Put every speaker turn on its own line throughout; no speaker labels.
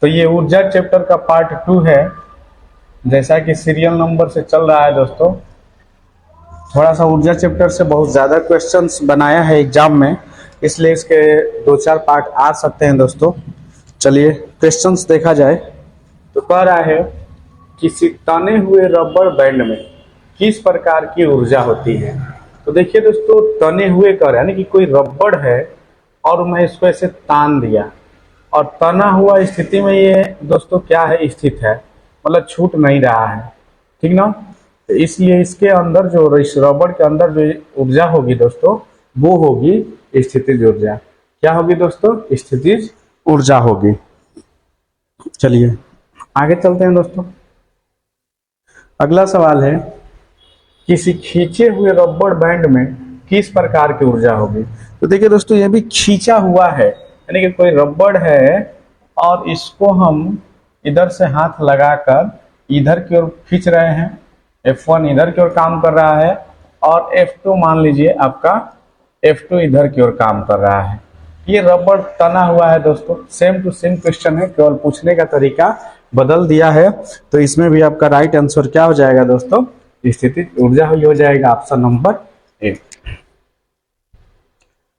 तो ये ऊर्जा चैप्टर का पार्ट 2 है, जैसा कि सीरियल नंबर से चल रहा है दोस्तों। थोड़ा सा ऊर्जा चैप्टर से बहुत ज़्यादा क्वेश्चंस बनाया है एग्जाम में, इसलिए इसके 2-4 पार्ट आ सकते हैं दोस्तों। चलिए क्वेश्चंस देखा जाए। तो कह रहा है किसी तने हुए रबर बैंड में किस प्रकार की ऊर्जा होती है। तो देखिए दोस्तों, तने हुए कह रहा है यानी कि कोई रबड़ है और मैं इसको ऐसे तान दिया और तना हुआ स्थिति में ये दोस्तों क्या है, स्थित है, मतलब छूट नहीं रहा है, ठीक ना। तो इसलिए इसके अंदर जो इस रबड़ के अंदर जो ऊर्जा होगी दोस्तों, वो होगी स्थितिज ऊर्जा। क्या होगी दोस्तों? स्थितिज ऊर्जा होगी। चलिए आगे चलते हैं दोस्तों। अगला सवाल है किसी खींचे हुए रबड़ बैंड में किस प्रकार की ऊर्जा होगी। तो देखिए दोस्तों, ये भी खींचा हुआ है, यानी कि कोई रबड़ है और इसको हम इधर से हाथ लगाकर इधर की ओर खींच रहे हैं। F1 इधर की ओर काम कर रहा है और F2 मान लीजिए आपका F2 इधर की ओर काम कर रहा है। ये रबड़ तना हुआ है दोस्तों। सेम टू सेम क्वेश्चन है, केवल पूछने का तरीका बदल दिया है। तो इसमें भी आपका राइट आंसर क्या हो जाएगा दोस्तों? स्थितिज ऊर्जा हो जाएगा, ऑप्शन नंबर ए।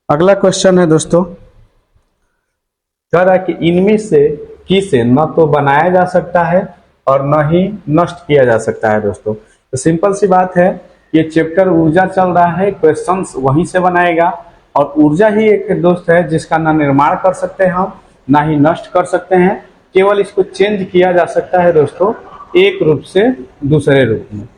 अगला क्वेश्चन है दोस्तों, कह रहा है कि इनमें से किसे न तो बनाया जा सकता है और न ही नष्ट किया जा सकता है दोस्तों। तो सिंपल सी बात है, ये चैप्टर ऊर्जा चल रहा है, क्वेश्चंस वहीं से बनाएगा। और ऊर्जा ही एक दोस्त है जिसका ना निर्माण कर सकते हैं हम, ना ही नष्ट कर सकते हैं। केवल इसको चेंज किया जा सकता है दोस्तों एक रूप से दूसरे रूप में।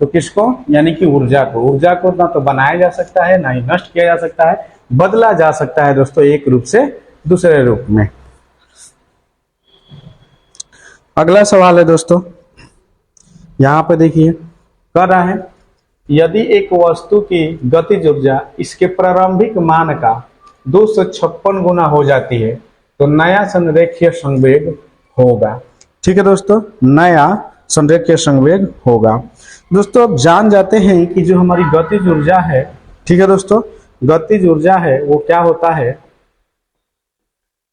तो किसको? यानी कि ऊर्जा को। ऊर्जा को ना तो बनाया जा सकता है, ना ही नष्ट किया जा सकता है, बदला जा सकता है दोस्तों एक रूप से दूसरे रूप में। अगला सवाल है दोस्तों, यहां पे देखिए, कह रहा है यदि एक वस्तु की गतिज ऊर्जा इसके प्रारंभिक मान का 256 गुना हो जाती है तो नया संरेखीय संवेग होगा। ठीक है दोस्तों, नया संरेखीय संवेग होगा। दोस्तों अब जान जाते हैं कि जो हमारी गतिज ऊर्जा है, ठीक है दोस्तों, गतिज ऊर्जा है वो क्या होता है।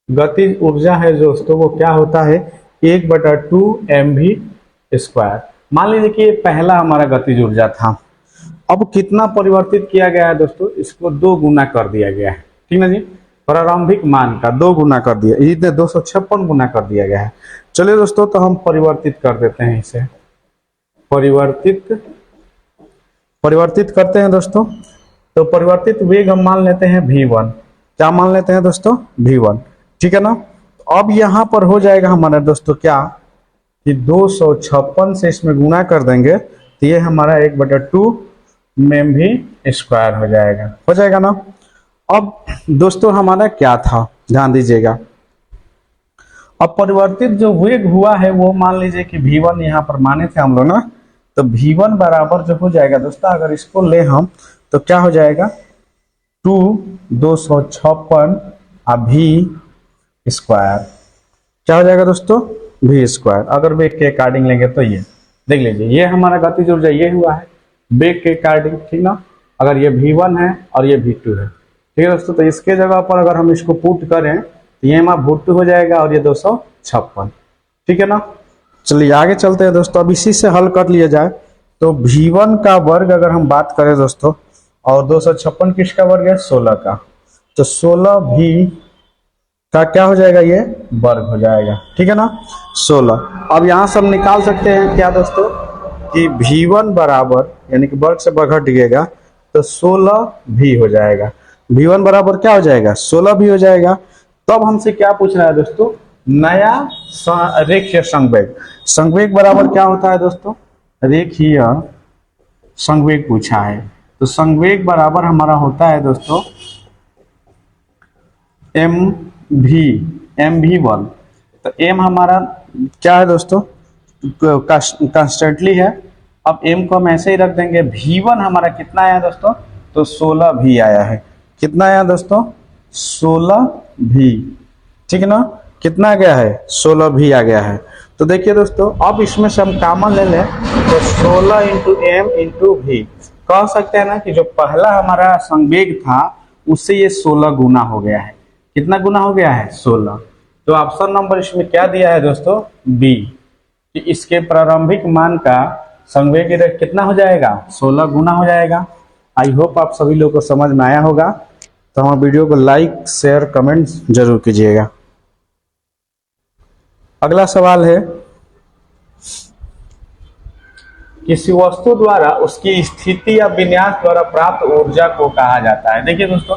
गतिज ऊर्जा है दोस्तों वो क्या होता है, 1/2 mv²। मान लीजिए कि ये पहला हमारा गतिज ऊर्जा था। अब कितना परिवर्तित किया गया है दोस्तों, इसको 2 गुना कर दिया गया है, ठीक ना जी। प्रारंभिक मान का 2 गुना कर दिया, इतने 256 गुना कर दिया गया है। चलिए दोस्तों, तो हम परिवर्तित कर देते हैं इसे, परिवर्तित करते हैं दोस्तों। तो परिवर्तित वेग हम मान लेते हैं v1। क्या मान लेते हैं दोस्तों? v1, ठीक है ना। अब यहाँ पर हो जाएगा हमारा दोस्तों क्या कि 256 से इसमें गुना कर देंगे तो ये हमारा 1/2 mv² हो जाएगा ना। अब दोस्तों हमारा क्या था, ध्यान दीजिएगा। अब परिवर्तित जो वेग हुआ है वो मान लीजिए कि v1 यहाँ पर माने थे हम लोग ना, तो v1 बराबर जो हो जाएगा दोस्तों, अगर इसको ले हम तो क्या हो जाएगा 256 v²। क्या हो जाएगा दोस्तों? v²। अगर वेग के अकॉर्डिंग लेंगे तो ये देख लीजिए, ये हमारा गतिज ऊर्जा ये हुआ है वेग के अकॉर्डिंग, ठीक ना। अगर ये v1 है और ये v2 है, ठीक है दोस्तों। तो इसके जगह पर अगर हम इसको पुट करें तो ये हमारा v2 हो जाएगा और ये 256, ठीक है ना। चलिए आगे चलते हैं दोस्तों। अब इसी से हल कर लिया जाए तो v1 का वर्ग अगर हम बात करें दोस्तों, और 256 किसका वर्ग है? 16 का। तो 16v का क्या हो जाएगा? ये वर्ग हो जाएगा, ठीक है ना, 16। अब यहाँ से हम निकाल सकते हैं क्या दोस्तों कि v1 बराबर, यानी कि वर्ग से वर्ग हट गएगा तो 16v हो जाएगा। v1 बराबर क्या हो जाएगा? 16v हो जाएगा। तब हमसे क्या पूछ रहा है दोस्तों? नया रेखीय संवेग। संवेग बराबर क्या होता है दोस्तों? रेखीय संवेग पूछा है। तो संवेग बराबर हमारा होता है दोस्तों mv1। तो m हमारा क्या है दोस्तों? कंस्टेंटली है। अब m को हम ऐसे ही रख देंगे। v1 हमारा कितना आया दोस्तों? तो 16v आया है। कितना आया दोस्तों? 16v, ठीक है ना। कितना आ गया है? 16v आ गया है। तो देखिए दोस्तों, अब इसमें से हम कॉमन ले लें तो 16 × m × v कह सकते हैं ना कि जो पहला हमारा संवेग था उससे ये 16 गुना हो गया है। कितना गुना हो गया है? 16। तो ऑप्शन नंबर इसमें क्या दिया है दोस्तों, बी, कि इसके प्रारंभिक मान का संवेग कितना हो जाएगा, 16 गुना हो जाएगा। आई होप आप सभी लोग को समझ में आया होगा। तो हमारे वीडियो को लाइक शेयर कमेंट जरूर कीजिएगा। अगला सवाल है, किसी वस्तु द्वारा उसकी स्थिति या विन्यास द्वारा प्राप्त ऊर्जा को कहा जाता है। देखिए दोस्तों,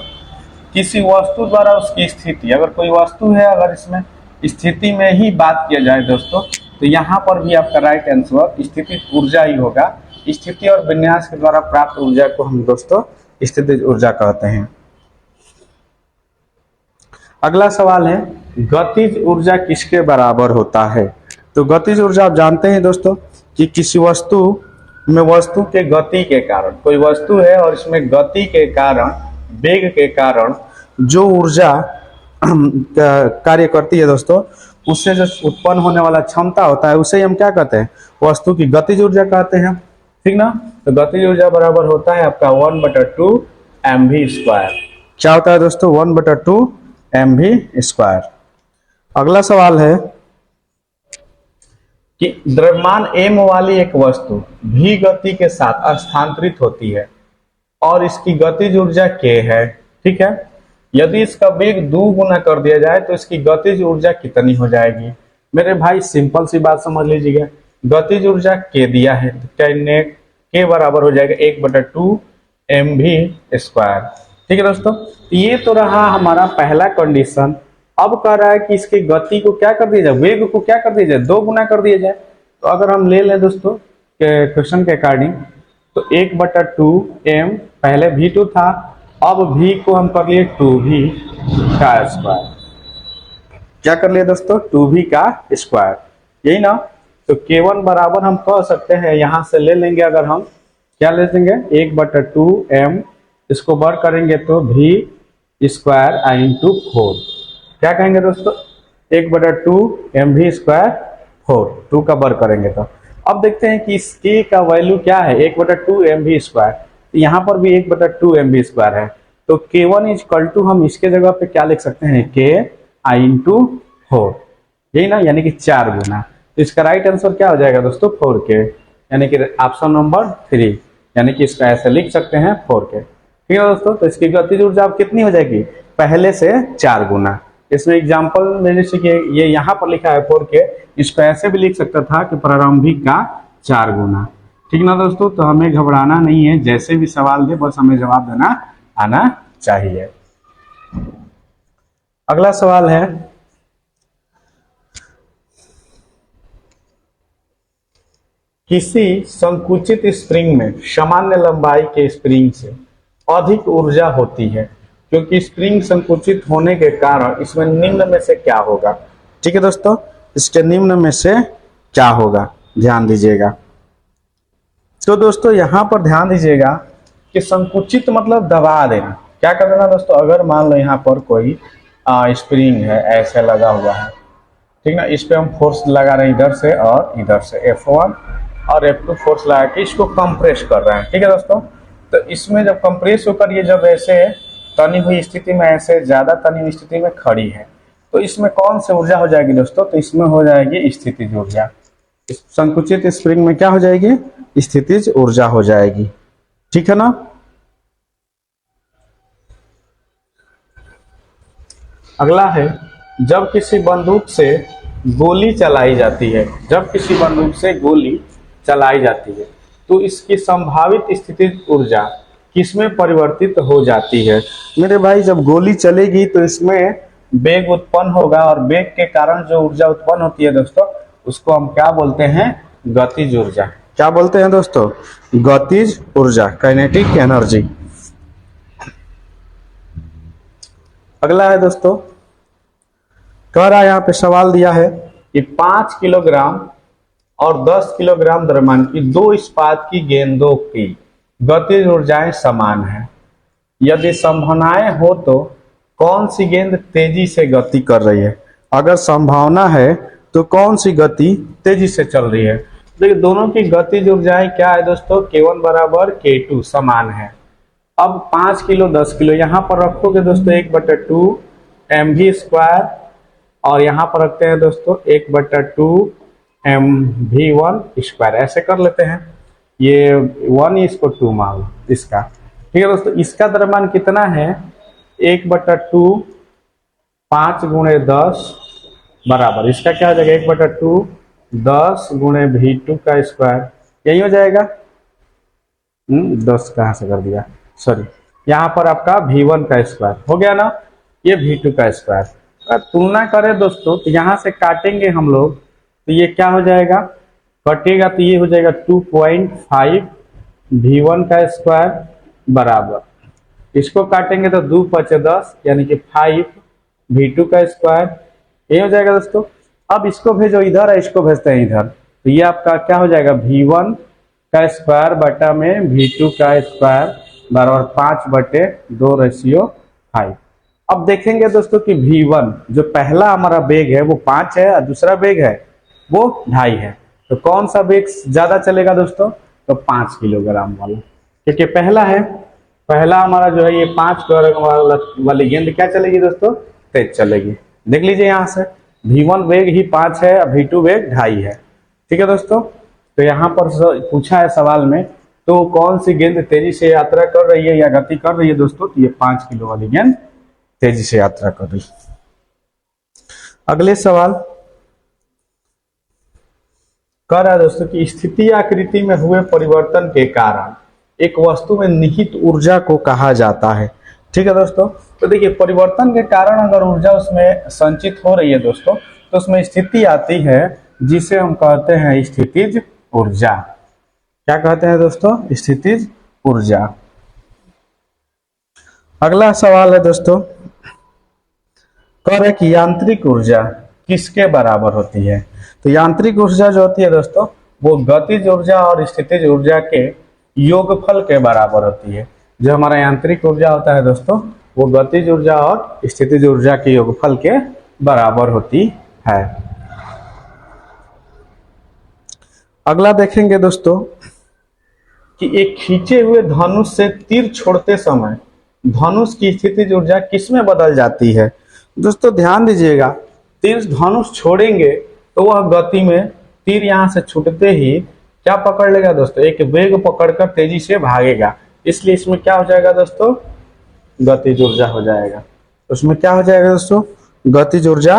किसी वस्तु द्वारा उसकी स्थिति, अगर कोई वस्तु है, अगर इसमें स्थिति में ही बात किया जाए दोस्तों, तो यहाँ पर भी आपका राइट आंसर स्थिति ऊर्जा ही होगा। स्थिति और विन्यास के द्वारा प्राप्त ऊर्जा को हम दोस्तों स्थितिज ऊर्जा कहते हैं। अगला सवाल है, गतिज ऊर्जा किसके बराबर होता है। तो गतिज ऊर्जा आप जानते हैं दोस्तों कि किसी वस्तु में वस्तु के गति के कारण, कोई वस्तु है और इसमें गति के कारण, वेग के कारण जो ऊर्जा कार्य करती है दोस्तों, उससे जो उत्पन्न होने वाला क्षमता होता है उसे हम क्या कहते हैं, वस्तु की गतिज ऊर्जा कहते हैं। ठीक ना। तो गतिज ऊर्जा बराबर होता है आपका 1/2 mv²। क्या होता है दोस्तों, 1/2 mv²। अगला सवाल है कि द्रव्यमान m वाली एक वस्तु v गति के साथ स्थानांतरित होती है और इसकी गतिज ऊर्जा k है। ठीक है। यदि इसका वेग 2 गुना कर दिया जाए तो इसकी गतिज ऊर्जा कितनी हो जाएगी। मेरे भाई सिंपल सी बात समझ लीजिएगा, गतिज ऊर्जा k दिया है तो k बराबर हो जाएगा 1/2 mv²। ठीक है दोस्तों, ये तो रहा हमारा पहला कंडीशन। अब कह रहा है कि इसकी गति को क्या कर दिया जाए, वेग को क्या कर दिया जाए, 2 गुना कर दिया जाए। तो अगर हम ले लें दोस्तों क्वेश्चन के अकॉर्डिंग, तो 1/2 m पहले v2 था, अब v को हम कर लिए 2v का स्क्वायर। क्या कर लिए दोस्तों, 2v का स्क्वायर, यही ना। तो k1 बराबर हम कह सकते हैं, यहां से ले लेंगे, अगर हम क्या ले लेंगे 1/2 m, इसको वर्ग करेंगे तो v² × 4। क्या कहेंगे दोस्तों, 1/2 mv², 4, 2 का वर्ग करेंगे तो। अब देखते हैं कि इस k का वैल्यू क्या है, 1/2 mv²। यहाँ पर भी 1/2 mv² है। तो k1 = हम इसके जगह पे क्या लिख सकते हैं, k × 4, यही ना, यानी कि 4 गुना। तो इसका राइट आंसर क्या हो जाएगा दोस्तों, 4k, यानी कि ऑप्शन नंबर 3, यानी कि इसका ऐसे लिख सकते हैं 4k। ठीक है दोस्तों, तो इसकी गतिज ऊर्जा अब कितनी हो जाएगी, पहले से 4 गुना। इसमें एग्जाम्पल में जैसे कि ये यहाँ पर लिखा है 4k, इसको ऐसे भी लिख सकता था कि प्रारंभिक का 4 गुना। ठीक ना दोस्तों, तो हमें घबराना नहीं है, जैसे भी सवाल दे बस हमें जवाब देना आना चाहिए। अगला सवाल है, किसी संकुचित स्प्रिंग में सामान्य लंबाई के स्प्रिंग से अधिक ऊर्जा होती है, क्योंकि स्प्रिंग संकुचित होने के कारण इसमें निम्न में से क्या होगा। ठीक है दोस्तों, इसके निम्न में से क्या होगा, ध्यान दीजिएगा। तो दोस्तों यहाँ पर ध्यान दीजिएगा कि संकुचित मतलब दबा देना। क्या कर देना दोस्तों, अगर मान लो यहाँ पर कोई स्प्रिंग है, ऐसे लगा हुआ है, ठीक ना, इस पे हम फोर्स लगा रहे हैं इधर से और इधर से, F1 और F2 फोर्स लगा के इसको कंप्रेस कर रहे हैं। ठीक है दोस्तों, तो इसमें जब कंप्रेस होकर ये जब ऐसे तनी हुई स्थिति में, ऐसे ज्यादा तनी हुई स्थिति में खड़ी है, तो इसमें कौन सी ऊर्जा हो जाएगी दोस्तों, तो इसमें हो जाएगी स्थितिज ऊर्जा। इस संकुचित स्प्रिंग में क्या हो जाएगी, स्थितिज ऊर्जा हो जाएगी। ठीक है ना। अगला है, जब किसी बंदूक से गोली चलाई जाती है, जब किसी बंदूक से गोली चलाई जाती है तो इसकी संभावित स्थितिज ऊर्जा किसमें परिवर्तित हो जाती है। मेरे भाई, जब गोली चलेगी तो इसमें वेग उत्पन्न होगा और वेग के कारण जो ऊर्जा उत्पन्न होती है दोस्तों, उसको हम क्या बोलते हैं, गतिज ऊर्जा। क्या बोलते हैं दोस्तों, गतिज ऊर्जा, काइनेटिक एनर्जी। अगला है दोस्तों, कह रहा है यहाँ पे सवाल दिया है कि 5 किलोग्राम और 10 किलोग्राम द्रव्यमान की 2 इस्पात की गेंदों की गतिज ऊर्जाएं समान है। यदि संभावनाएं हो तो कौन सी गेंद तेजी से गति कर रही है। अगर संभावना है तो कौन सी गति तेजी से चल रही है। देखिए, दोनों की गतिज ऊर्जाएं क्या है दोस्तों, k1 बराबर k2 समान है। अब 5 किलो 10 किलो यहाँ पर रखोगे दोस्तों, 1/2 mv² और यहाँ पर रखते हैं दोस्तों 1/2 mv1 स्क्वायर, ऐसे कर लेते हैं। ये 1 इसको 2 मान लो इसका। ठीक है दोस्तों, इसका द्रव्यमान कितना है 1/2 5 × 10 बराबर, इसका क्या हो जाएगा 1/2 10 × v2 का स्क्वायर, यही हो जाएगा। 10 कहाँ से कर दिया, सॉरी, यहाँ पर आपका v1 का स्क्वायर हो गया ना, ये v2 का स्क्वायर। अगर तुलना करें दोस्तों तो यहाँ से काटेंगे हम लोग, तो ये क्या हो जाएगा, कटेगा तो ये हो जाएगा 2.5 v1 का स्क्वायर बराबर, इसको काटेंगे तो 2 × 5 = 10 यानी कि 5 v2 का स्क्वायर, ये हो जाएगा दोस्तों। अब इसको भेजो इधर है, इसको भेजते हैं इधर, तो ये आपका क्या हो जाएगा v1 का स्क्वायर बटा में v2 का स्क्वायर बराबर 5/2/5। अब देखेंगे दोस्तों कि v1 जो पहला हमारा बेग है वो 5 है और दूसरा बेग है वो 2.5 है, तो कौन सा बेग ज्यादा चलेगा दोस्तों, तो 5 किलोग्राम वाला, क्योंकि पहला हमारा जो है ये 5 किलोग्राम वाली गेंद क्या चलेगी दोस्तों, तेज चलेगी। देख लीजिए यहाँ से v1 वेग ही 5 है और v2 वेग 2.5 है। ठीक है दोस्तों, तो यहाँ पर पूछा है सवाल में, तो कौन सी गेंद तेजी से यात्रा कर रही है या गति कर रही है दोस्तों, तो ये 5 किलो वाली गेंद तेजी से यात्रा कर रही है। अगले सवाल कह रहा है दोस्तों कि स्थिति या आकृति में हुए परिवर्तन के कारण एक वस्तु में निहित ऊर्जा को कहा जाता है। ठीक है दोस्तों, तो देखिए परिवर्तन के कारण अगर ऊर्जा उसमें संचित हो रही है दोस्तों, तो उसमें स्थिति आती है जिसे हम कहते हैं स्थितिज ऊर्जा। क्या कहते हैं दोस्तों, स्थितिज ऊर्जा। अगला सवाल है दोस्तों, कह रहे कि यांत्रिक ऊर्जा किसके बराबर होती है। तो यांत्रिक ऊर्जा जो होती है दोस्तों वो गतिज ऊर्जा और स्थितिज ऊर्जा के योगफल के बराबर होती है। जो हमारा यांत्रिक ऊर्जा होता है दोस्तों वो गतिज ऊर्जा और स्थितिज ऊर्जा के योगफल के बराबर होती है। अगला देखेंगे दोस्तों कि एक खींचे हुए धनुष से तीर छोड़ते समय धनुष की स्थितिज ऊर्जा किसमें बदल जाती है। दोस्तों ध्यान दीजिएगा, तीर धनुष छोड़ेंगे तो वह गति में तीर यहाँ से छूटते ही क्या पकड़ लेगा दोस्तों, एक वेग पकड़कर तेजी से भागेगा, इसलिए इसमें क्या हो जाएगा दोस्तों, गतिज ऊर्जा हो जाएगा। उसमें क्या हो जाएगा दोस्तों, गतिज ऊर्जा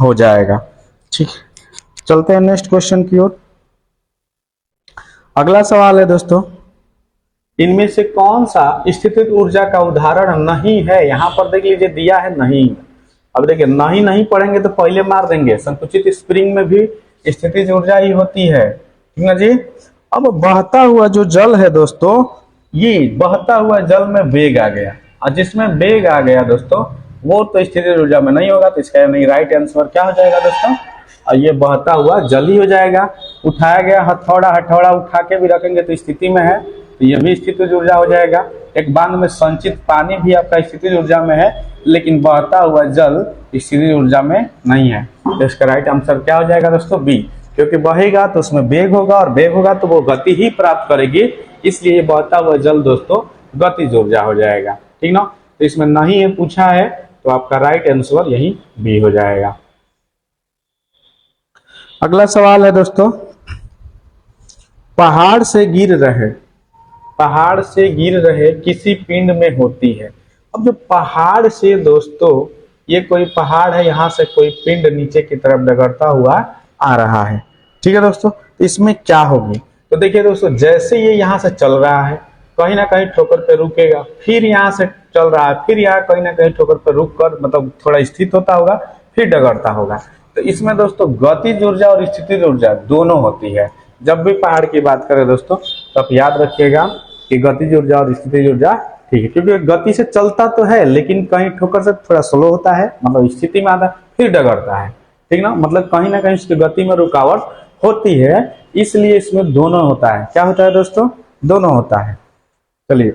हो जाएगा। ठीक, चलते हैं नेक्स्ट क्वेश्चन की ओर। अगला सवाल है दोस्तों, इनमें से कौन सा स्थितिज ऊर्जा का उदाहरण नहीं है। यहाँ पर देख लीजिए दिया है नहीं। अब देखिए नहीं पढ़ेंगे तो पहले मार देंगे, संकुचित स्प्रिंग में भी स्थितिज ऊर्जा ही होती है। ठीक है जी। अब बहता हुआ जो जल है दोस्तों, ये बहता हुआ जल में वेग आ गया, और जिसमें वेग आ गया दोस्तों वो तो स्थितिज ऊर्जा में नहीं होगा, तो इसका नहीं राइट आंसर क्या हो जाएगा दोस्तों, और ये बहता हुआ जल ही हो जाएगा। उठाया गया हथौड़ा उठा के भी रखेंगे तो स्थिति में है, तो ये भी स्थितिज ऊर्जा हो जाएगा। एक बांध में संचित पानी भी आपका स्थितिज ऊर्जा में है, लेकिन बहता हुआ जल स्थितिज ऊर्जा में नहीं है, तो इसका राइट आंसर क्या हो जाएगा दोस्तों, बी, क्योंकि बहेगा तो उसमें वेग होगा और वेग होगा तो वो गति ही प्राप्त करेगी, इसलिए ये बहता हुआ जल दोस्तों गतिज ऊर्जा हो जाएगा। ठीक ना, तो इसमें नहीं है पूछा है, तो आपका राइट आंसर यही बी हो जाएगा। अगला सवाल है दोस्तों, पहाड़ से गिर रहे किसी पिंड में होती है। अब जो पहाड़ से दोस्तों, ये कोई पहाड़ है, यहाँ से कोई पिंड नीचे की तरफ डगरता हुआ आ रहा है। ठीक है दोस्तों, तो इसमें क्या होगी, तो देखिए दोस्तों जैसे ये यहाँ से चल रहा है कहीं ना कहीं ठोकर पे रुकेगा, फिर यहाँ से चल रहा है, फिर यहाँ कहीं ना कहीं ठोकर पे रुक कर मतलब थोड़ा स्थित होता होगा, फिर डगरता होगा। तो इसमें दोस्तों गतिज ऊर्जा और स्थितिज ऊर्जा दोनों होती है। जब भी पहाड़ की बात करें दोस्तों तो आप याद रखिएगा कि गतिज ऊर्जा और स्थितिज ऊर्जा ठीक है, क्योंकि गति से चलता तो है लेकिन कहीं ठोकर से थोड़ा स्लो होता है, मतलब स्थिति में आता है फिर डगरता है। ठीक ना, मतलब कहीं ना कहीं उसकी गति में रुकावट होती है, इसलिए इसमें दोनों होता है। क्या होता है दोस्तों, दोनों होता है। चलिए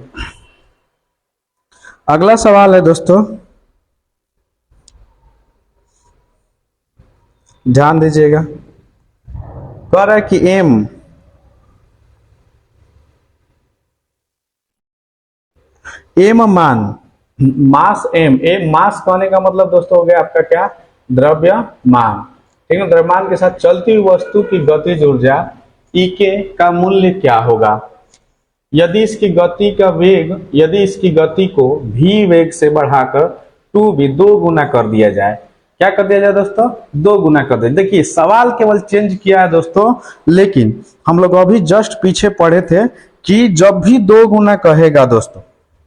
अगला सवाल है दोस्तों, ध्यान दीजिएगा, कह रहा है कि एम मान मास एम मास कहने का मतलब दोस्तों हो गया आपका क्या, द्रव्यमान, ठीक है। द्रव्यमान के साथ चलती हुई वस्तु की गतिज ऊर्जा E के का मूल्य क्या होगा? यदि इसकी गति को v वेग से बढ़ाकर 2v 2 गुना कर दिया जाए, क्या कर दिया जाए दोस्तों? 2 गुना कर दिया। देखिए सवाल केवल चेंज किया है दोस्तों, लेकिन हम लोग अभी जस्ट पीछे पढ़े थे कि जब भी 2 गुना कहेगा दोस्तों,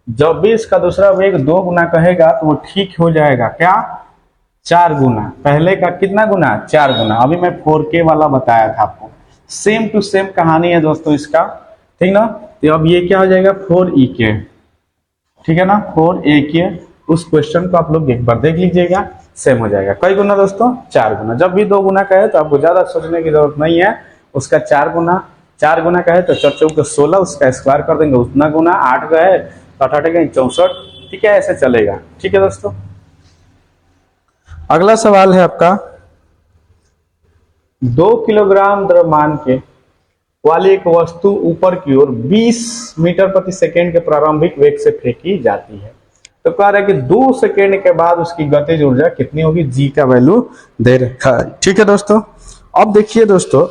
जब भी इसका दूसरा वेग 2 गुना कहेगा तो वो ठीक हो जाएगा। क्या? 4 गुना। पहले का कितना गुना? 4 गुना। अभी मैं 4K वाला बताया था आपको, सेम टू सेम कहानी है दोस्तों इसका, ठीक ना। तो अब ये क्या हो जाएगा? 4EK, ठीक है ना, 4AK। उस क्वेश्चन को आप लोग एक बार देख लीजिएगा, सेम हो जाएगा। कई गुना दोस्तों? 4 गुना। जब भी 2 गुना कहे तो आपको ज्यादा सोचने की जरूरत नहीं है, उसका 4 गुना। 4 गुना कहे तो 4 चौके 16, उसका स्क्वायर कर देंगे उतना गुना। 8 गए तो 8 गए 64, ठीक है, ऐसे चलेगा। ठीक है दोस्तों, अगला सवाल है आपका, 2 किलोग्राम द्रव्यमान के वाली एक वस्तु ऊपर की ओर 20 मीटर प्रति सेकेंड के प्रारंभिक वेग से फेंकी जाती है। तो कह रहा है कि 2 सेकेंड के बाद उसकी गतिज ऊर्जा कितनी होगी? जी का वैल्यू दे रखा है। ठीक है दोस्तों, अब देखिए दोस्तों,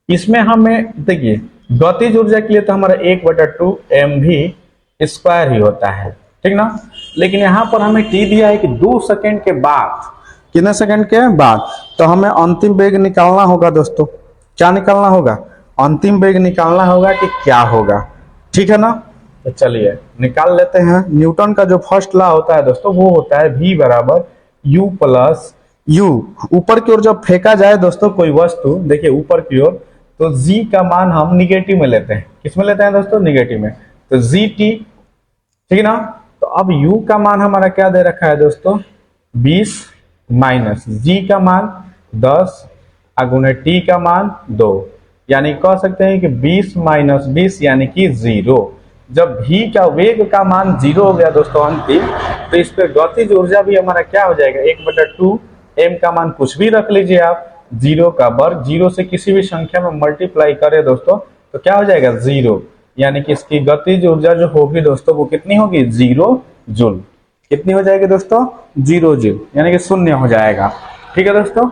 इसमें हमें देखिए गतिज ऊर्जा के लिए तो हमारा 1/2 mv स्क्वायर ही होता है, ठीक ना। लेकिन यहां पर हमें टी दिया है कि 2 सेकेंड के बाद, कितने सेकेंड के बाद, तो हमें अंतिम वेग निकालना होगा दोस्तों। क्या निकालना होगा? अंतिम वेग निकालना होगा कि क्या होगा, ठीक है ना। तो चलिए निकाल लेते हैं। न्यूटन का जो फर्स्ट लॉ होता है दोस्तों, वो होता है v बराबर u प्लस u। ऊपर की ओर जब फेंका जाए दोस्तों कोई वस्तु, देखिए ऊपर की ओर, तो g का मान हम निगेटिव में लेते हैं। किसमें लेते हैं दोस्तों? निगेटिव में। तो gt, ठीक है ना। तो अब u का मान हमारा क्या दे रखा है दोस्तों? 20 माइनस g का मान 10 अगुने t का मान 2, यानी कह सकते हैं कि 20 माइनस 20 यानी कि 0। जब v का वेग का मान 0 हो गया दोस्तों अंतिम, तो इस पे गतिज ऊर्जा भी हमारा क्या हो जाएगा? 1/2 m का मान कुछ भी रख लीजिए आप, 0 का वर्ग, 0 से किसी भी संख्या में मल्टीप्लाई करें दोस्तों तो क्या हो जाएगा? 0। यानी कि इसकी गतिज ऊर्जा जो होगी दोस्तों वो कितनी होगी? 0 जूल। कितनी हो जाएगी दोस्तों? 0 जूल, यानी कि शून्य हो जाएगा। ठीक है दोस्तों,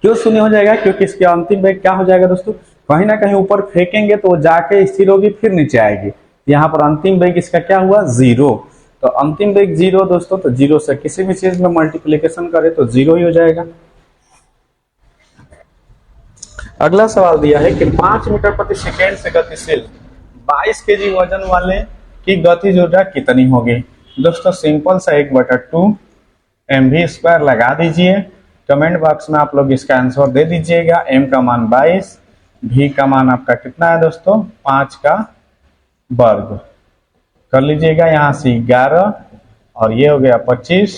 क्यों शून्य हो जाएगा? क्योंकि इसके अंतिम वेग क्या हो जाएगा दोस्तों? कहीं ना कहीं ऊपर फेंकेंगे तो वो जाके स्थिर होगी, फिर नीचे आएगी। यहाँ पर अंतिम वेग इसका क्या हुआ? 0। तो अंतिम वेग 0 दोस्तों, तो 0 से किसी भी चीज में मल्टीप्लीकेशन करें तो 0 ही हो जाएगा। अगला सवाल दिया है कि 5 मीटर प्रति सेकेंड से गतिशील 22 kg वजन वाले की गतिज ऊर्जा कितनी होगी? दोस्तों सिंपल सा 1/2 mv स्क्वायर लगा दीजिए। कमेंट बॉक्स में आप लोग इसका आंसर दे दीजिएगा। m का मान 22, v का मान आपका कितना है दोस्तों? 5 का वर्ग कर लीजिएगा, यहाँ से 11 और ये हो गया 25,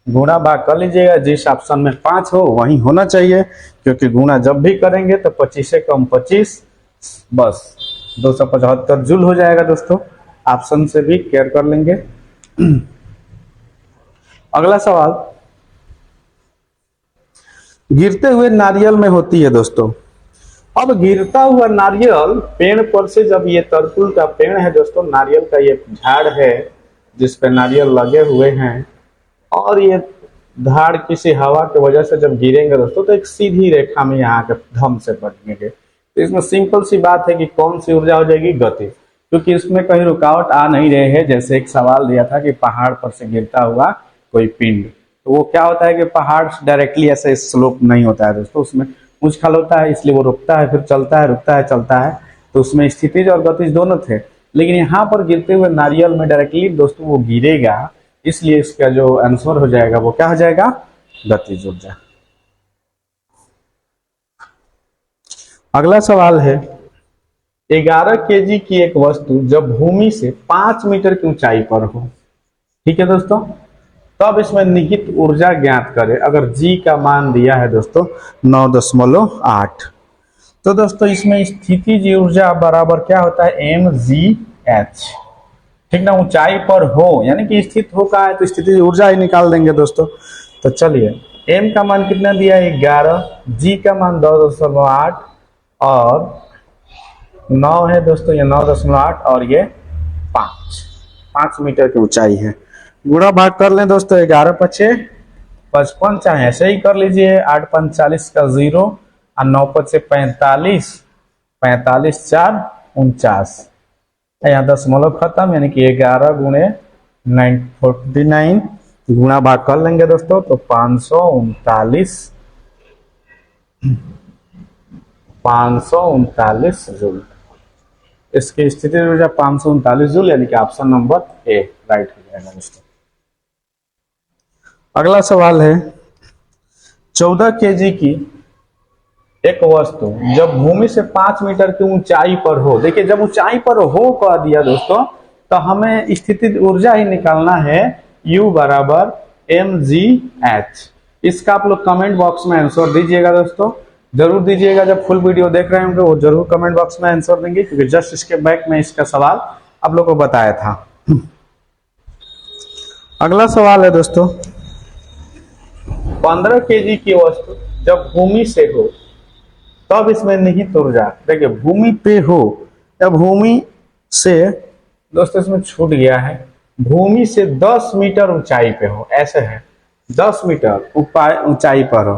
गुणा भाग कर लीजिएगा। जिस ऑप्शन में 5 हो वही होना चाहिए, क्योंकि गुणा जब भी करेंगे तो 25 से कम 25, बस 275 जूल हो जाएगा दोस्तों। ऑप्शन से भी केयर कर लेंगे। अगला सवाल, गिरते हुए नारियल में होती है दोस्तों। अब गिरता हुआ नारियल पेड़ पर से, जब ये तरकुल का पेड़ है दोस्तों, नारियल का ये झाड़ है जिस पे नारियल लगे हुए हैं, और ये झाड़ किसी हवा की वजह से जब गिरेंगे दोस्तों तो एक सीधी रेखा में यहाँ के धम से पटकेंगे। तो इसमें सिंपल सी बात है कि कौन सी ऊर्जा हो जाएगी? गति, क्योंकि इसमें कहीं रुकावट आ नहीं रहे है। जैसे एक सवाल दिया था कि पहाड़ पर से गिरता हुआ कोई पिंड, तो वो क्या होता है कि पहाड़ डायरेक्टली ऐसे स्लोप नहीं होता है दोस्तों, उसमें उछाल होता है, इसलिए वो रुकता है, फिर चलता है, रुकता है, चलता है। तो उसमें स्थितिज और गतिज दोनों थे, लेकिन यहाँ पर गिरते हुए नारियल में डायरेक्टली दोस्तों वो गिरेगा, इसलिए इसका जो आंसर हो जाएगा वो क्या हो जाएगा? गतिज ऊर्जा। अगला सवाल है, 11 kg की एक वस्तु जब भूमि से 5 मीटर की ऊंचाई पर हो, ठीक है दोस्तों, तब इसमें निहित ऊर्जा ज्ञात करें। अगर जी का मान दिया है दोस्तों 9.8, तो दोस्तों इसमें स्थितिज ऊर्जा बराबर क्या होता है? mgh, ठीक ना। ऊंचाई पर हो यानी कि स्थित होगा है तो स्थितिज ऊर्जा ही निकाल देंगे दोस्तों। तो चलिए m का मान कितना दिया है? 11, g का मान 9.8 और 9 है दोस्तों, ये 9.8 और ये 5 मीटर की ऊंचाई है। गुणा भाग कर लें दोस्तों, 11 पचे 55, चाहे ऐसे ही कर लीजिए, 8 5 40 का 0 और 9 पचे 45, 45 4 49, यहाँ दशमलव खत्म, यानी कि 11 गुणे 949 गुणा भाग कर लेंगे दोस्तों तो 539 जूल। इसकी स्थिति ऊर्जा 539 जूल, यानी कि ऑप्शन नंबर ए राइट हो जाएगा दोस्तों। अगला सवाल है 14 केजी की एक वस्तु जब भूमि से 5 मीटर की ऊंचाई पर हो, देखिए जब ऊंचाई पर हो कह दिया दोस्तों तो हमें स्थिति ऊर्जा ही निकालना है, U बराबर mgh। इसका आप लोग कमेंट बॉक्स में आंसर दीजिएगा दोस्तों, जरूर दीजिएगा। जब फुल वीडियो देख रहे होंगे वो जरूर कमेंट बॉक्स में आंसर देंगे, क्योंकि जस्ट इसके बैक में इसका सवाल आप लोग को बताया था। अगला सवाल है दोस्तों 15 केजी की वस्तु जब भूमि से हो तब इसमें निहित ऊर्जा, देखिए भूमि पे हो या भूमि से, दोस्तों इसमें छूट गया है, भूमि से 10 मीटर ऊंचाई पे हो, ऐसे है 10 मीटर ऊंचाई पर हो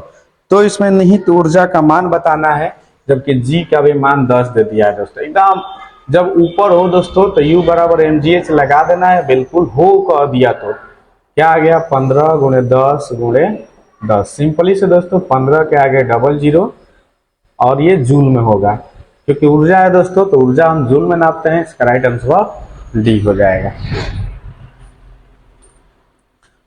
तो इसमें निहित ऊर्जा का मान बताना है, जबकि जी का भी मान 10 दे दिया है दोस्तों। एकदम जब ऊपर हो दोस्तों तो U बराबर mgh लगा देना है, बिल्कुल हो कह दिया तो क्या आ गया 15 गुणे 10 गुणे 10, सिंपली से दोस्तों 15 के आगे डबल जीरो और ये जूल में होगा, क्योंकि ऊर्जा है दोस्तों तो ऊर्जा हम जूल में नापते हैं। इसका राइट आंसर डी हो जाएगा।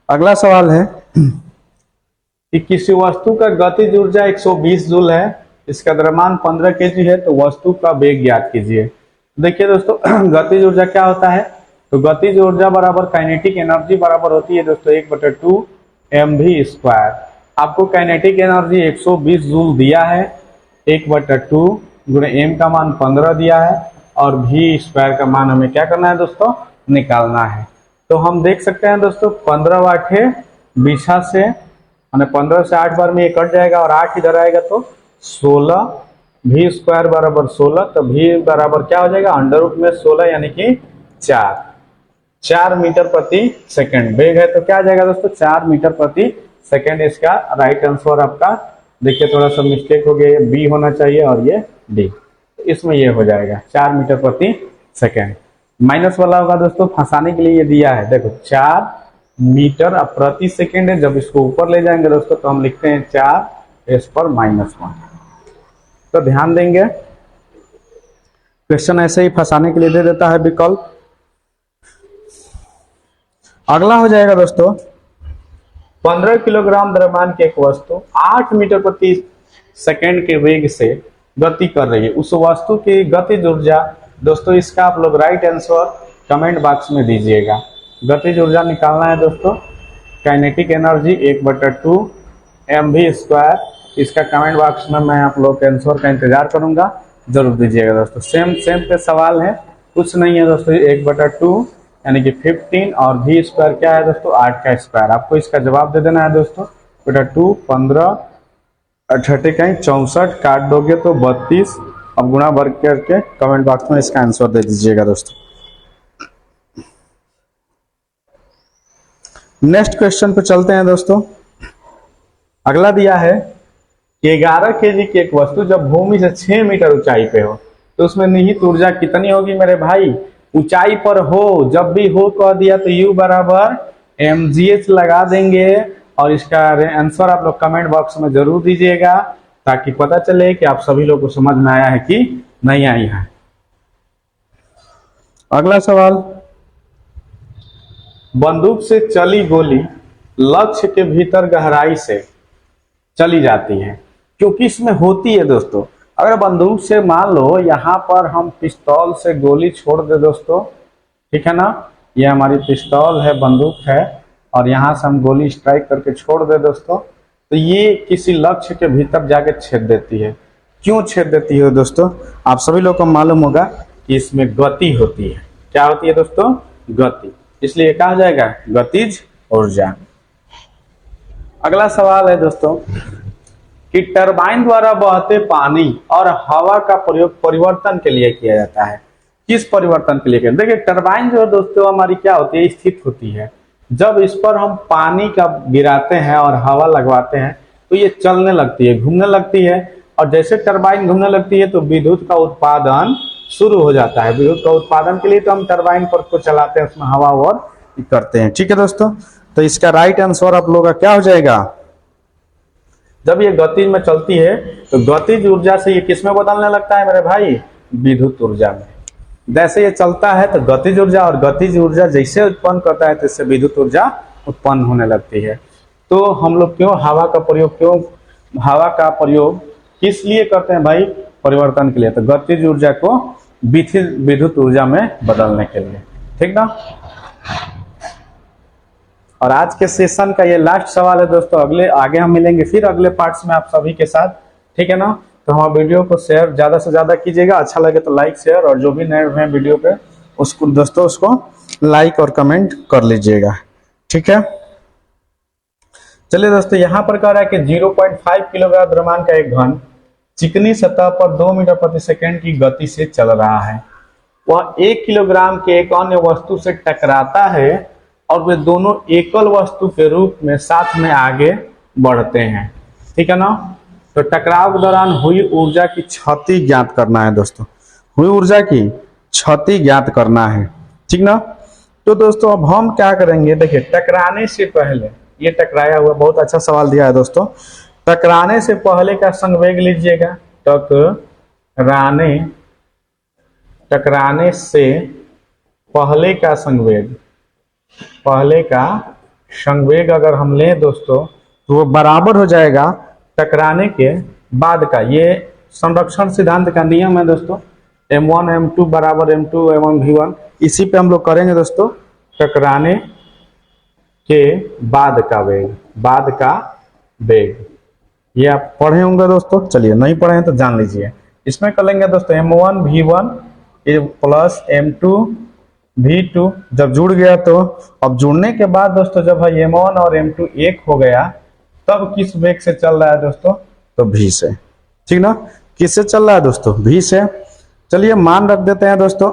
अगला सवाल है कि किसी वस्तु का गतिज ऊर्जा 120 जूल है, इसका द्रव्यमान 15 केजी है, तो वस्तु का वेग ज्ञात कीजिए। देखिए दोस्तों गतिज ऊर्जा क्या होता है, तो गतिज ऊर्जा बराबर काइनेटिक एनर्जी बराबर होती है दोस्तों 1/2 mv²। आपको काइनेटिक एनर्जी 120 जूल दिया है, 1/2 गुणे m का मान 15 दिया है और v² का मान हमें क्या करना है दोस्तों, निकालना है। तो हम देख सकते हैं दोस्तों 15 वाटे बीछा से, 15 से 8 बार में ये कट जाएगा और 8 इधर आएगा तो 16, v² बराबर 16, तो v बराबर क्या हो जाएगा अंडर रूट में 16 यानी कि 4 मीटर प्रति सेकंड। वेग है तो क्या आ जाएगा दोस्तों 4 मीटर प्रति सेकंड। इसका राइट आंसर आपका, देखिए थोड़ा सा मिस्टेक हो गया, बी होना चाहिए और ये डी, इसमें ये हो जाएगा 4 मीटर प्रति सेकंड। माइनस वाला होगा दोस्तों, फंसाने के लिए ये दिया है, देखो 4 मीटर प्रति सेकंड है, जब इसको ऊपर ले जाएंगे दोस्तों तो हम लिखते हैं 4 इस पर -1। तो ध्यान देंगे, क्वेश्चन ऐसे ही फंसाने के लिए दे देता है विकल्प। अगला हो जाएगा दोस्तों 15 किलोग्राम द्रव्यमान की एक वस्तु 8 मीटर प्रति सेकंड के वेग से गति कर रही है, उस वस्तु की गतिज ऊर्जा, दोस्तों इसका आप लोग राइट आंसर कमेंट बॉक्स में दीजिएगा। गतिज ऊर्जा निकालना है दोस्तों, काइनेटिक एनर्जी 1/2 mv², इसका कमेंट बॉक्स में मैं आप लोग के आंसर का इंतजार करूंगा, जरूर दीजिएगा दोस्तों। सेम पे सवाल है, कुछ नहीं है दोस्तों, 1/2 यानी कि 15 और v² क्या है दोस्तों 8 का स्क्वायर। आपको इसका जवाब दे देना है दोस्तों, 2 15 18 का 64 काट दोगे तो 32, अब गुणा वर्ग करके कमेंट बॉक्स में इसका आंसर दे दीजिएगा दोस्तों। नेक्स्ट क्वेश्चन पे चलते हैं दोस्तों। अगला दिया है कि 11 केजी की एक वस्तु जब भूमि से 6 मीटर ऊंचाई पे हो तो उसमें निहित ऊर्जा कितनी होगी मेरे भाई। ऊंचाई पर हो, जब भी हो कह दिया तो U बराबर mgh लगा देंगे और इसका आंसर आप लोग कमेंट बॉक्स में जरूर दीजिएगा, ताकि पता चले कि आप सभी लोग को समझ में आया है कि नहीं आई है। अगला सवाल, बंदूक से चली गोली लक्ष्य के भीतर गहराई से चली जाती है, क्योंकि इसमें होती है दोस्तों, अगर बंदूक से मान लो यहाँ पर हम पिस्तौल से गोली छोड़ दे दोस्तों, ठीक है ना, ये हमारी पिस्तौल है, बंदूक है, और यहाँ से हम गोली स्ट्राइक करके छोड़ दे दोस्तों, तो ये किसी लक्ष्य के भीतर जाके छेद देती है। क्यों छेद देती है दोस्तों, आप सभी लोग को मालूम होगा कि इसमें गति होती है। क्या होती है दोस्तों, गति, इसलिए कहा जाएगा गतिज ऊर्जा। अगला सवाल है दोस्तों कि टरबाइन द्वारा बहते पानी और हवा का प्रयोग परिवर्तन के लिए किया जाता है। किस परिवर्तन के लिए किया? देखिए टरबाइन जो दोस्तों हमारी क्या होती है, स्थित होती है, जब इस पर हम पानी का गिराते हैं और हवा लगवाते हैं तो ये चलने लगती है, घूमने लगती है, और जैसे टरबाइन घूमने लगती है तो विद्युत का उत्पादन शुरू हो जाता है। विद्युत का उत्पादन के लिए तो हम टरबाइन पर को चलाते हैं, उसमें हवा और करते हैं। ठीक है दोस्तों, तो इसका राइट आंसर आप लोगों का क्या हो जाएगा? जब ये गतिज में चलती है तो गतिज ऊर्जा से ये किस में बदलने लगता है मेरे भाई? विद्युत ऊर्जा में। जैसे ये चलता है तो गतिज ऊर्जा, और गतिज ऊर्जा जैसे उत्पन्न करता है तो इससे विद्युत ऊर्जा उत्पन्न होने लगती है। तो हम लोग क्यों हवा का प्रयोग किस लिए करते हैं भाई? परिवर्तन के लिए। तो गतिज ऊर्जा को विद्युत ऊर्जा में बदलने के लिए। ठीक ना? और आज के सेशन का ये लास्ट सवाल है दोस्तों। आगे हम मिलेंगे फिर अगले पार्ट्स में आप सभी के साथ। ठीक है ना? तो हमारे वीडियो को शेयर ज्यादा से ज्यादा कीजिएगा, अच्छा लगे तो लाइक शेयर, और जो भी नए हैं वीडियो पे उसको दोस्तों उसको लाइक और कमेंट कर लीजिएगा। ठीक है, चलिए दोस्तों, यहाँ पर कह रहा है कि 0.5 किलोग्राम द्रव्यमान का एक घन चिकनी सतह पर 2 मीटर प्रति सेकंड की गति से चल रहा है। वह 1 किलोग्राम के एक अन्य वस्तु से टकराता है और वे दोनों एकल वस्तु के रूप में साथ में आगे बढ़ते हैं। ठीक है ना? तो टकराव के दौरान हुई ऊर्जा की क्षति ज्ञात करना है दोस्तों। हुई ऊर्जा की क्षति ज्ञात करना है। ठीक ना? तो दोस्तों अब हम क्या करेंगे, देखिए टकराने से पहले, ये टकराया हुआ, बहुत अच्छा सवाल दिया है दोस्तों। टकराने से पहले का संवेग लीजिएगा। टकराने से पहले का संवेग अगर हम लें दोस्तों तो वो बराबर हो जाएगा टकराने के बाद का। ये संरक्षण सिद्धांत का नियम है दोस्तों, m1 m2 बराबर m2 m1 v1। इसी पे हम लोग करेंगे दोस्तों, टकराने के बाद का वेग। ये आप पढ़े होंगे दोस्तों, चलिए नहीं पढ़े हैं तो जान लीजिए। इसमें कर लेंगे दोस्तों m1 v1 plus m2 v2। जब जुड़ गया तो अब जुड़ने के बाद दोस्तों जब m1 और m2 एक हो गया तब किस वेग से चल रहा है दोस्तों? तो v से। ठीक ना? किससे चल रहा है दोस्तों? v से। चलिए मान रख देते हैं दोस्तों।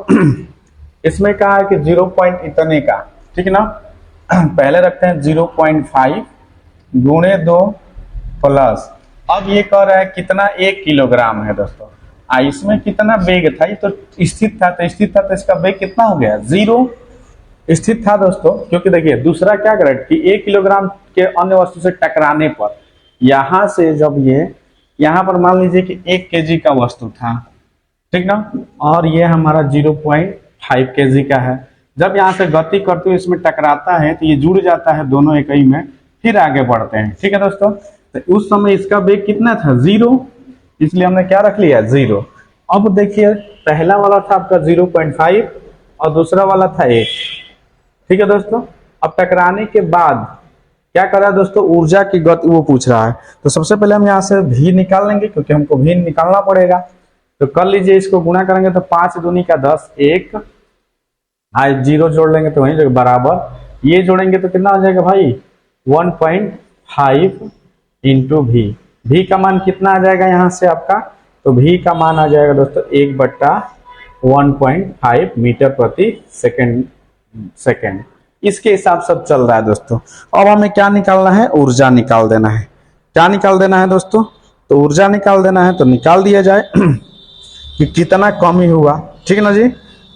इसमें कहा है कि 0 पॉइंट इतने का। ठीक ना? पहले रखते हैं 0.5 गुणे 2 प्लस, अब ये कह रहा है कितना? 1 किलोग्राम है दोस्तों। इसमें कितना वेग था? ये तो स्थिर था, तो इसका वेग कितना हो गया? 0 स्थिर था दोस्तों। क्योंकि देखिए दूसरा क्या करे कि 1 किलोग्राम के अन्य वस्तु से टकराने पर यहां से जब ये यहां पर मान लीजिए कि 1 केजी का वस्तु था। ठीक ना? और ये हमारा 0.5 केजी का है। जब यहाँ से गति करते हुए इसमें टकराता है तो ये जुड़ जाता है दोनों एक ही में, फिर आगे बढ़ते हैं। ठीक है दोस्तों? तो उस समय इसका वेग कितना था? 0, इसलिए हमने क्या रख लिया? 0। अब देखिए पहला वाला था आपका 0.5 और दूसरा वाला था 1। ठीक है दोस्तों? अब टकराने के बाद क्या कर रहा है दोस्तों? ऊर्जा की गति वो पूछ रहा है। तो सबसे पहले हम यहाँ से भी निकाल लेंगे, क्योंकि हमको भी निकालना पड़ेगा। तो कर लीजिए, इसको गुणा करेंगे तो 5 दूनी का 10, 1 0 जोड़ लेंगे तो वही जगह बराबर, ये जोड़ेंगे तो कितना हो जाएगा भाई? 1.5 इंटू भी का मान कितना आ जाएगा यहाँ से आपका? तो भी का मान आ जाएगा दोस्तों 1/1.5 मीटर प्रति सेकेंड। इसके हिसाब से चल रहा है दोस्तों। अब हमें क्या निकालना है? ऊर्जा निकाल देना है। क्या निकाल देना है दोस्तों? तो ऊर्जा निकाल देना है। तो निकाल दिया जाए कि कितना कमी हुआ। ठीक ना जी?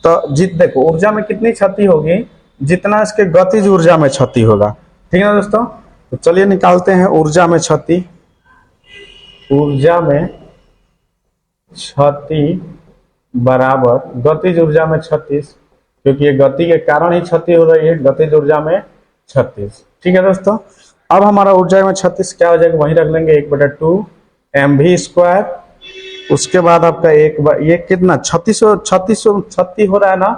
तो देखो ऊर्जा में कितनी क्षति होगी? जितना इसके गतिज ऊर्जा में क्षति होगा। ठीक है ना दोस्तों? तो चलिए निकालते हैं ऊर्जा में क्षति। ऊर्जा में क्षति बराबर गतिज ऊर्जा में 36, क्योंकि ये गति के कारण ही क्षति हो रही है। गतिज ऊर्जा में 36। ठीक है दोस्तों? अब हमारा ऊर्जा में 36 क्या हो जाएगा? वहीं रख लेंगे 1/2 mv²। उसके बाद आपका ये कितना? 36 हो रहा है ना,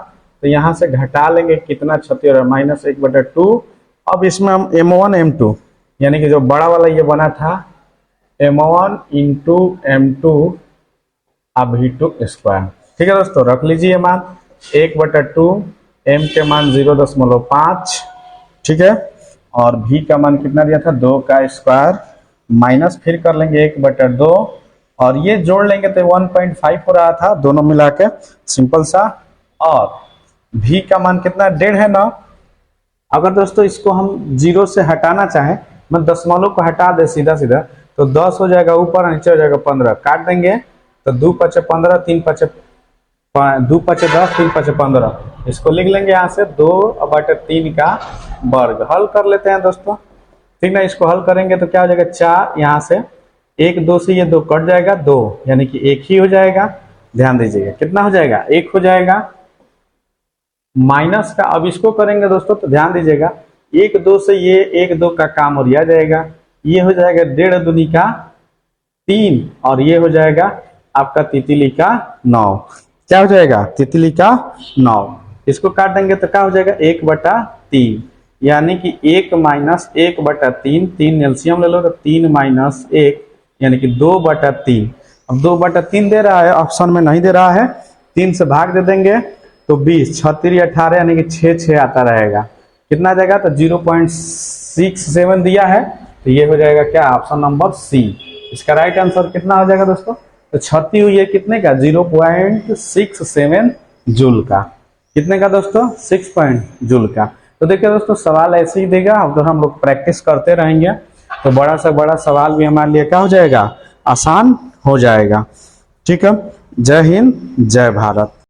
तो यहाँ से घटा लेंगे कितना क्षति हो रहा है? -1/2। अब इसमें हम m1 m2 यानी कि जो बड़ा वाला ये बना था m1 इंटू m2 v2²। ठीक है दोस्तों? रख लीजिए मान 1/2, m के मान 0.5। ठीक है? और v का मान कितना दिया था? 2 का स्क्वायर, माइनस फिर कर लेंगे 1/2 और ये जोड़ लेंगे तो 1.5 हो रहा था दोनों मिला के, सिंपल सा। और v का मान कितना? 1.5 है ना, अगर दोस्तों इसको हम 0 से हटाना चाहें, मतलब दशमलव को हटा दे सीधा सीधा, तो 10 हो जाएगा ऊपर, नीचे हो जाएगा 15, काट देंगे तो 2 पचे 15, 3 पचे 2 पचे 10, 3 पचे 15, इसको लिख लेंगे यहाँ से 2/3 का वर्ग। हल कर लेते हैं दोस्तों, ठीक ना। इसको हल करेंगे तो क्या हो जाएगा, 4 यहाँ से 1 2 से ये 2 कट जाएगा, 2 यानी कि 1 ही हो जाएगा। ध्यान दीजिएगा कितना हो जाएगा, 1 हो जाएगा। माइनस का अब इसको करेंगे दोस्तों तो ध्यान दीजिएगा, 1 2 से ये 1 2 का काम और जाएगा, ये हो जाएगा 1.5 दूनी का 3, और ये हो जाएगा आपका तितली का 9। क्या हो जाएगा, तितली का 9। इसको काट देंगे तो क्या हो जाएगा, 1/3, यानी कि 1 माइनस 1/3, 3 एलसीएम ले लो तो 3 माइनस 1 यानी कि 2/3। अब 2/3 दे रहा है, ऑप्शन में नहीं दे रहा है, 3 से भाग दे देंगे तो 20, 36 18 यानी कि 6 6 आता रहेगा। कितना आ जाएगा, तो 0.67 दिया है, तो ये हो जाएगा क्या, ऑप्शन नंबर सी। इसका राइट आंसर कितना हो जाएगा दोस्तों, तो क्षति हुई है कितने का, 0.67 जूल का। कितने का दोस्तों, 6 जूल का। तो देखिए दोस्तों सवाल ऐसे ही देगा, अगर हम लोग प्रैक्टिस करते रहेंगे तो बड़ा से बड़ा सवाल भी हमारे लिए क्या हो जाएगा, आसान हो जाएगा। ठीक है, जय हिंद जय भारत।